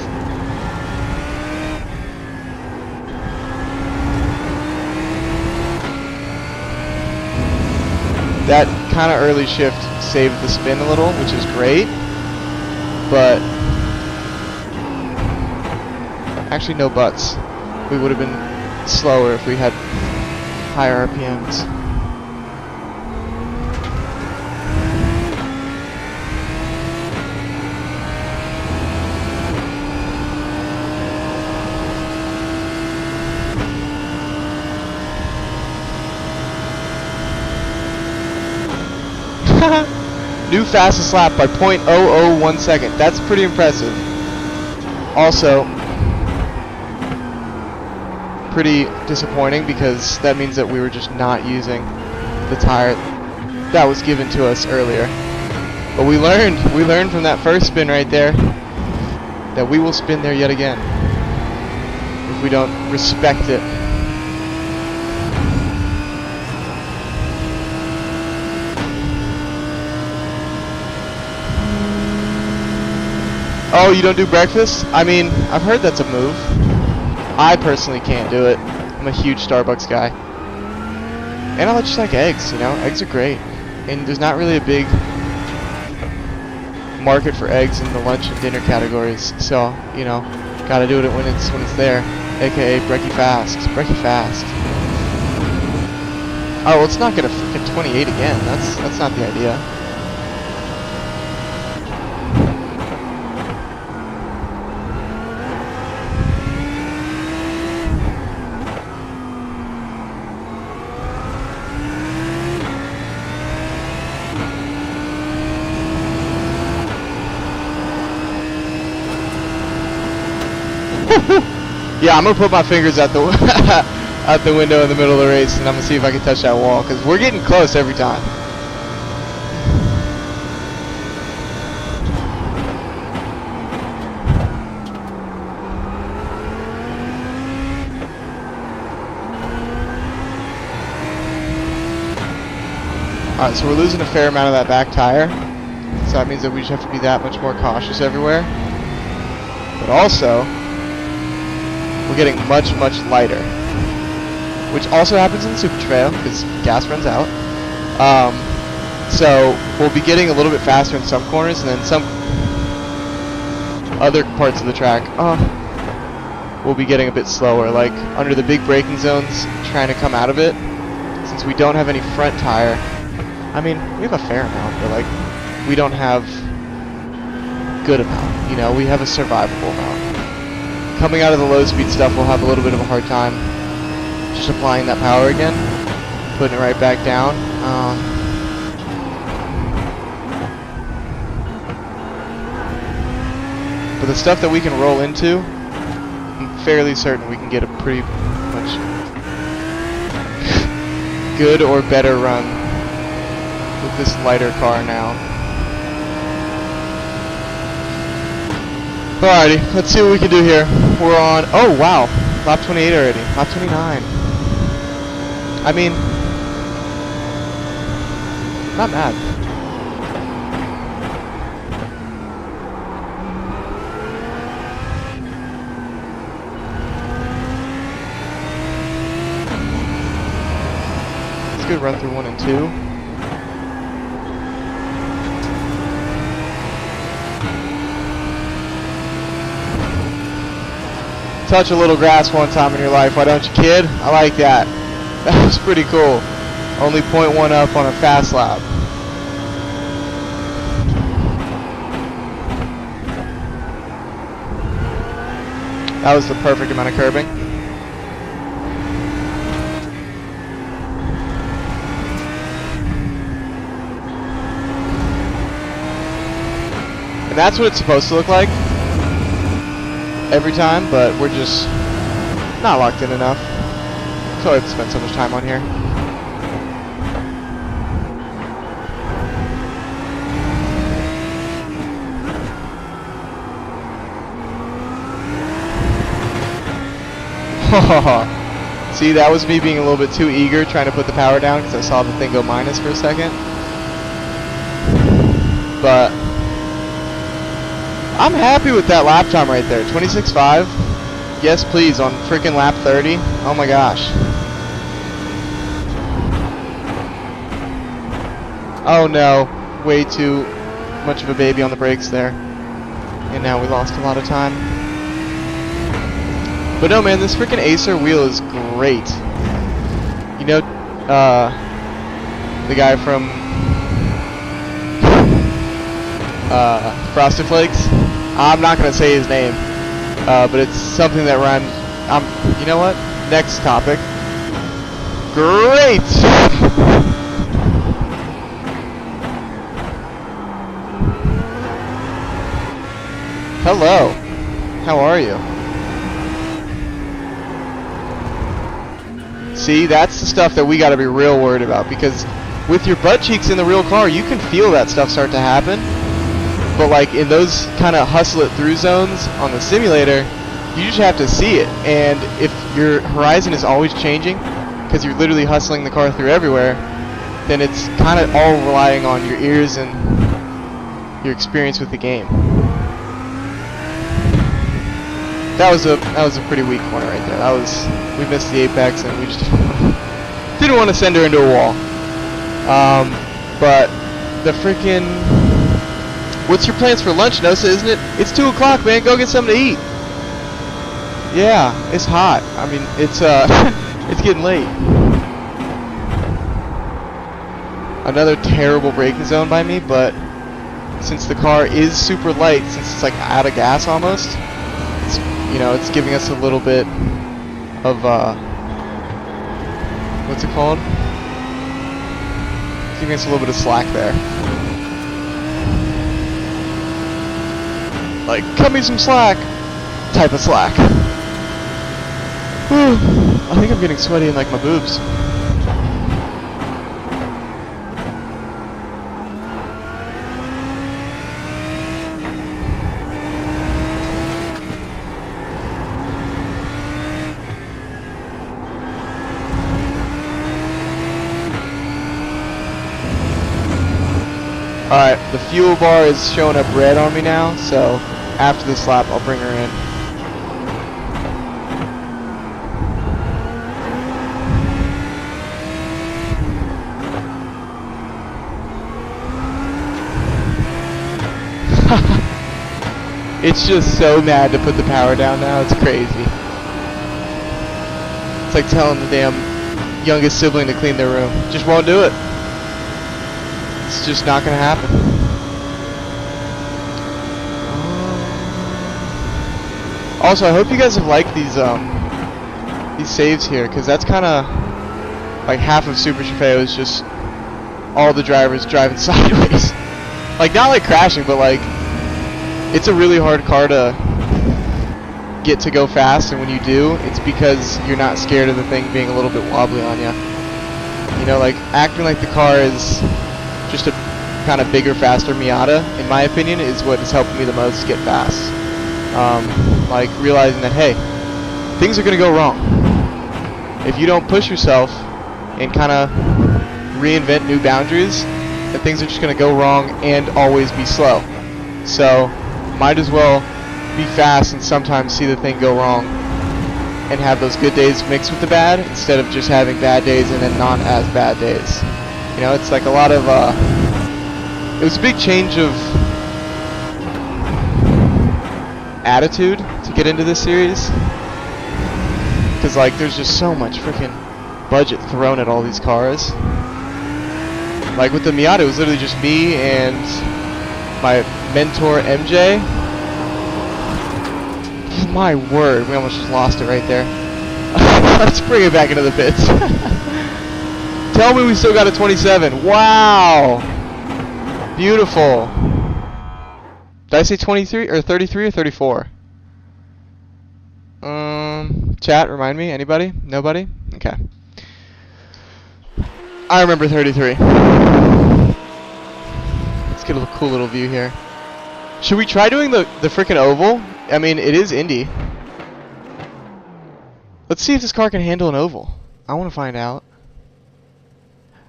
That kind of early shift saved the spin a little, which is great, but actually no buts. We would have been slower if we had higher RPMs. New fastest lap by 0.001 second. That's pretty impressive. Also, pretty disappointing because that means that we were just not using the tire that was given to us earlier. But we learned from that first spin right there that we will spin there yet again if we don't respect it. Oh, you don't do breakfast? I mean, I've heard that's a move. I personally can't do it. I'm a huge Starbucks guy. And I just like eggs, you know? Eggs are great. And there's not really a big market for eggs in the lunch and dinner categories. So, you know, gotta do it when it's there. AKA brekkie fast. Brekkie fast. Oh, well, it's not gonna frickin' 28 again. That's not the idea. Yeah, I'm gonna put my fingers out the out the window in the middle of the race, and I'm gonna see if I can touch that wall, because we're getting close every time. Alright, so we're losing a fair amount of that back tire, so that means that we just have to be that much more cautious everywhere. But also, we're getting much, much lighter, which also happens in the Super Trofeo because gas runs out. So we'll be getting a little bit faster in some corners, and then some other parts of the track we'll be getting a bit slower, like under the big braking zones, trying to come out of it. Since we don't have any front tire, I mean, we have a fair amount, but like, we don't have good amount, you know, we have a survivable amount. Coming out of the low speed stuff, we'll have a little bit of a hard time just applying that power again, putting it right back down. But the stuff that we can roll into, I'm fairly certain we can get a pretty much good or better run with this lighter car now. Alrighty, let's see what we can do here. We're on, oh wow, lap 28 already, lap 29. I mean, not bad. It's a good run through 1 and 2. Touch a little grass one time in your life, why don't you, kid? I like that. That was pretty cool. Only 0.1 up on a fast lap. That was the perfect amount of curbing. And that's what it's supposed to look like every time, but we're just not locked in enough. So I've spent so much time on here. See, that was me being a little bit too eager trying to put the power down because I saw the thing go minus for a second. But I'm happy with that lap time right there. 26.5. Yes, please, on freaking lap 30. Oh my gosh. Oh no. Way too much of a baby on the brakes there. And now we lost a lot of time. But no, man, this freaking Acer wheel is great. You know, the guy from Frosted Flakes? I'm not gonna say his name, but it's something that rhymes. You know what? Next topic. Great. Hello. How are you? See, that's the stuff that we gotta be real worried about, because with your butt cheeks in the real car, you can feel that stuff start to happen. But like in those kind of hustle it through zones on the simulator, you just have to see it. And if your horizon is always changing, because you're literally hustling the car through everywhere, then it's kind of all relying on your ears and your experience with the game. That was a pretty weak corner right there. We missed the apex and we just didn't want to send her into a wall. But the freaking, what's your plans for lunch, Nosa? Isn't it? It's 2 o'clock, man. Go get something to eat. Yeah, it's hot. I mean, it's it's getting late. Another terrible braking zone by me, but since the car is super light, since it's like out of gas almost, it's, you know, it's giving us a little bit of what's it called? It's giving us a little bit of slack there. Like, cut me some slack type of slack. Whew. I think I'm getting sweaty in like my boobs. Alright, the fuel bar is showing up red on me now, so after this lap I'll bring her in. It's just so mad to put the power down now. It's crazy. It's like telling the damn youngest sibling to clean their room. Just won't do it. It's just not gonna happen. Also, I hope you guys have liked these saves here, because that's kind of like half of Super Trofeo is just all the drivers driving sideways. Like, not like crashing, but like it's a really hard car to get to go fast, and when you do, it's because you're not scared of the thing being a little bit wobbly on you. You know, like acting like the car is just a kind of bigger, faster Miata, in my opinion, is what has helped me the most get fast. Like realizing that, hey, things are going to go wrong. If you don't push yourself and kind of reinvent new boundaries, then things are just going to go wrong and always be slow. So, might as well be fast and sometimes see the thing go wrong and have those good days mixed with the bad, instead of just having bad days and then not as bad days. You know, it's like a lot of, it was a big change of attitude to get into this series, because like there's just so much freaking budget thrown at all these cars. Like with the Miata, it was literally just me and my mentor MJ. My word, we almost just lost it right there. Let's bring it back into the pits. Tell me we still got a 27. Wow, beautiful. Did I say 23 or 33 or 34? Chat, remind me. Anybody? Nobody? Okay. I remember 33. Let's get a cool little view here. Should we try doing the frickin' oval? I mean, it is Indy. Let's see if this car can handle an oval. I want to find out.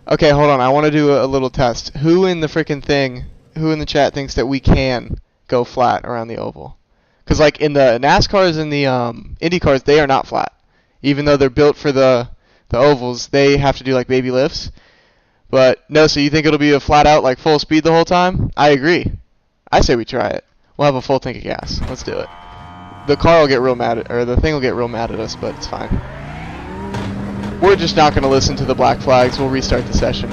Okay, hold on. I want to do a little test. Who in the frickin' thing, who in the chat thinks that we can go flat around the oval? Because like in the NASCARs and the Indy cars, they are not flat. Even though they're built for the ovals, they have to do like baby lifts. But no, so you think it'll be a flat out like full speed the whole time? I agree. I say we try it. We'll have a full tank of gas. Let's do it. The car will get real mad at, or the thing will get real mad at us, but it's fine. We're just not going to listen to the black flags. We'll restart the session.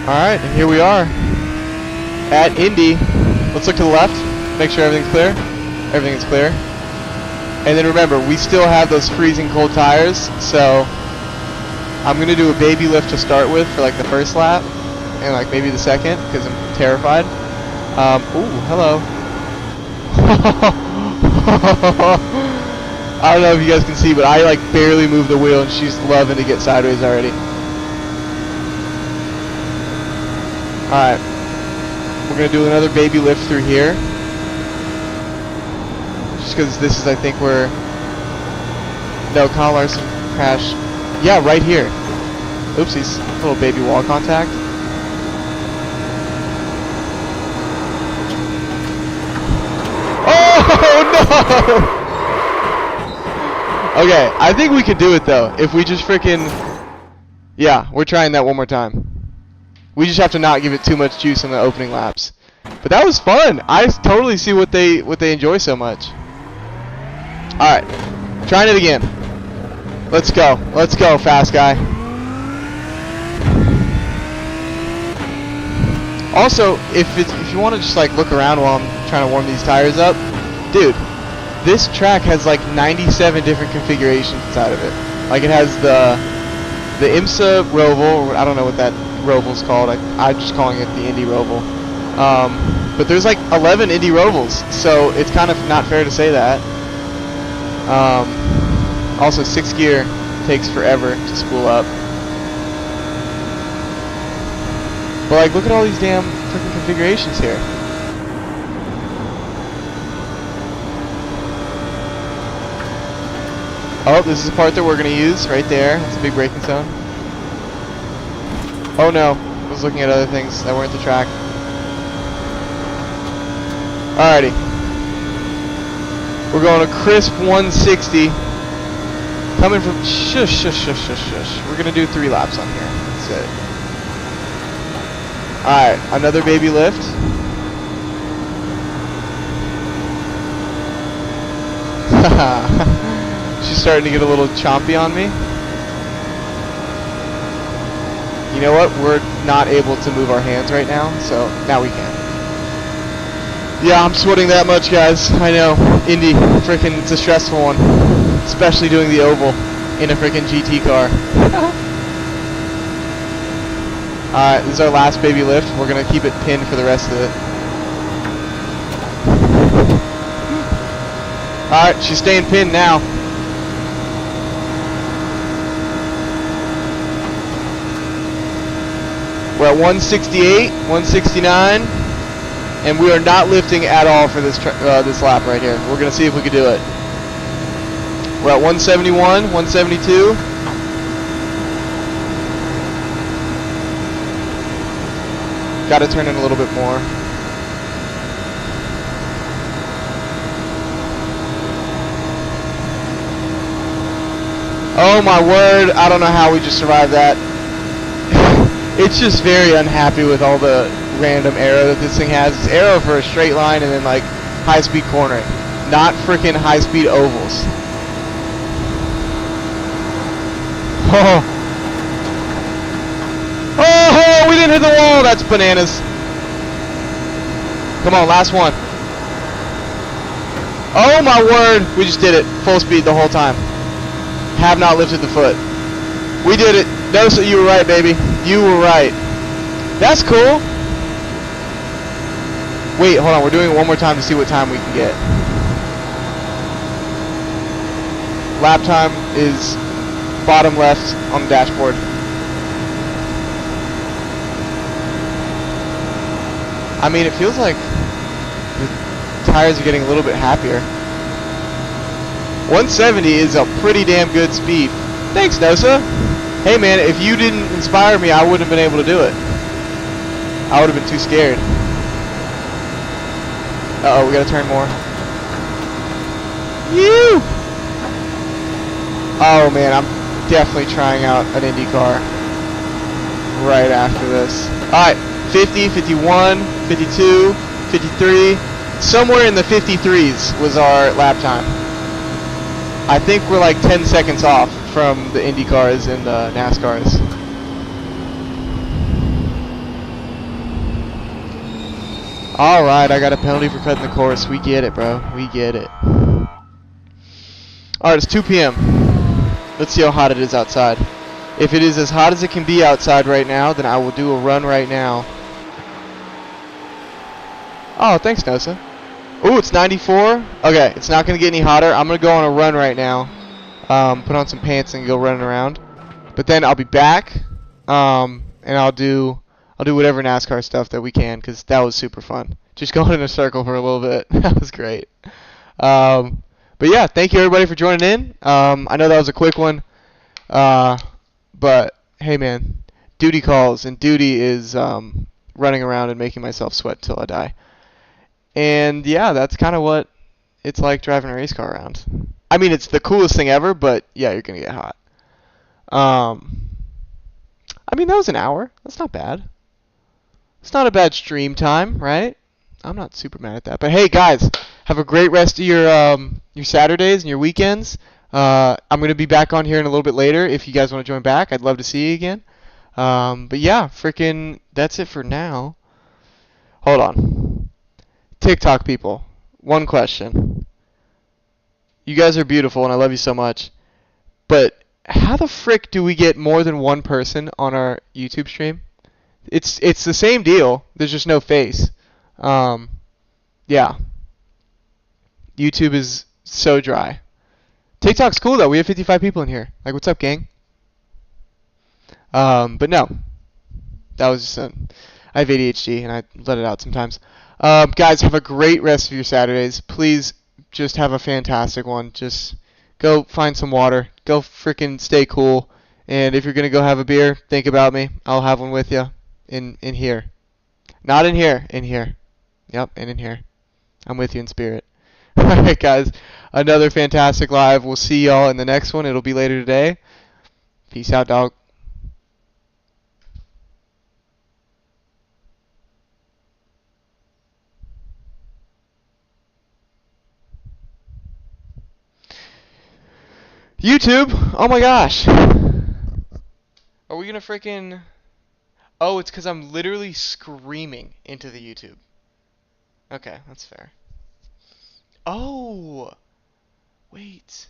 Alright, and here we are at Indy. Let's look to the left. Make sure everything's clear. Everything is clear. And then remember, we still have those freezing cold tires, so I'm going to do a baby lift to start with for like the first lap, and like maybe the second, because I'm terrified. Ooh, hello. I don't know if you guys can see, but I like barely moved the wheel, and she's loving to get sideways already. Alright. We're going to do another baby lift through here. Just because this is, I think, where... No, Kyle Larson crashed. Yeah, right here. Oopsies. Little baby wall contact. Oh, no! Okay, I think we could do it, though. If we just freaking... Yeah, we're trying that one more time. We just have to not give it too much juice in the opening laps. But that was fun. I totally see what they enjoy so much. Alright. Trying it again. Let's go. Let's go, fast guy. Also, if you want to just like look around while I'm trying to warm these tires up, dude, this track has like 97 different configurations inside of it. Like it has the IMSA Roval, I don't know what that Roval's called. I'm just calling it the Indy Roval. But there's like 11 Indy Rovals, so it's kind of not fair to say that. Also, 6th gear takes forever to spool up. But like, look at all these damn freaking configurations here. Oh, this is the part that we're going to use right there. It's a big braking zone. Oh no, I was looking at other things that weren't the track. Alrighty. We're going a crisp 160. Coming from... Shush. We're going to do 3 laps on here. That's it. Alright, another baby lift. She's starting to get a little chompy on me. You know what? We're not able to move our hands right now, so now we can. Yeah, I'm sweating that much, guys. I know. Indy, freaking, it's a stressful one. Especially doing the oval in a freaking GT car. Alright, this is our last baby lift. We're going to keep it pinned for the rest of it. Alright, she's staying pinned now. We're at 168, 169, and we are not lifting at all for this this lap right here. We're going to see if we can do it. We're at 171, 172. Got to turn in a little bit more. Oh my word, I don't know how we just survived that. It's just very unhappy with all the random arrow that this thing has. It's arrow for a straight line and then like high-speed cornering. Not freaking high-speed ovals. Oh. Oh, we didn't hit the wall. That's bananas. Come on, last one. Oh my word, we just did it. Full speed the whole time. Have not lifted the foot. We did it. No, so you were right, baby. You were right. That's cool. Wait, hold on. We're doing it one more time to see what time we can get. Lap time is bottom left on the dashboard. I mean, it feels like the tires are getting a little bit happier. 170 is a pretty damn good speed. Thanks, Nosa. Hey man, if you didn't inspire me, I wouldn't have been able to do it. I would have been too scared. Uh-oh, we gotta turn more. You! Oh man, I'm definitely trying out an Indy car right after this. Alright, 50, 51, 52, 53. Somewhere in the 53s was our lap time. I think we're like 10 seconds off from the Indy cars and the NASCARs. Alright, I got a penalty for cutting the course. We get it, bro. We get it. Alright, it's 2 p.m. Let's see how hot it is outside. If it is as hot as it can be outside right now, then I will do a run right now. Oh, thanks, Nosa. Ooh, it's 94. Okay, it's not going to get any hotter. I'm going to go on a run right now. Put on some pants and go running around. But then I'll be back, and I'll do whatever NASCAR stuff that we can, because that was super fun. Just going in a circle for a little bit. That was great. But yeah, thank you everybody for joining in. I know that was a quick one. But hey man, duty calls, and duty is running around and making myself sweat till I die. And yeah, that's kind of what it's like driving a race car around. I mean, it's the coolest thing ever, but yeah, you're gonna get hot. I mean, that was an hour. That's not bad. It's not a bad stream time, right? I'm not super mad at that. But hey, guys, have a great rest of your Saturdays and your weekends. I'm gonna be back on here in a little bit later. If you guys want to join back, I'd love to see you again. But yeah, freaking, that's it for now. Hold on. TikTok people, one question. You guys are beautiful, and I love you so much. But how the frick do we get more than one person on our YouTube stream? It's the same deal. There's just no face. Yeah. YouTube is so dry. TikTok's cool though. We have 55 people in here. Like, what's up, gang? But no. That was just I have ADHD and I let it out sometimes. Guys, have a great rest of your Saturdays. Please just have a fantastic one. Just go find some water. Go freaking stay cool. And if you're going to go have a beer, think about me. I'll have one with you in here. Not in here. In here. Yep, and in here. I'm with you in spirit. Alright, guys. Another fantastic live. We'll see y'all in the next one. It'll be later today. Peace out, dog. YouTube! Oh my gosh! Are we gonna freaking... Oh, it's because I'm literally screaming into the YouTube. Okay, that's fair. Oh! Wait.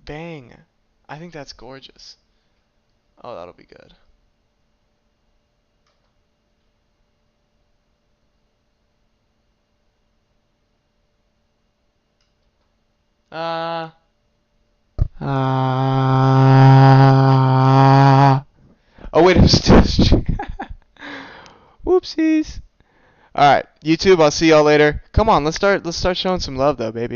Bang. I think that's gorgeous. Oh, that'll be good. Oh wait, I'm still Whoopsies. Alright, YouTube, I'll see y'all later. Come on, let's start showing some love though, baby.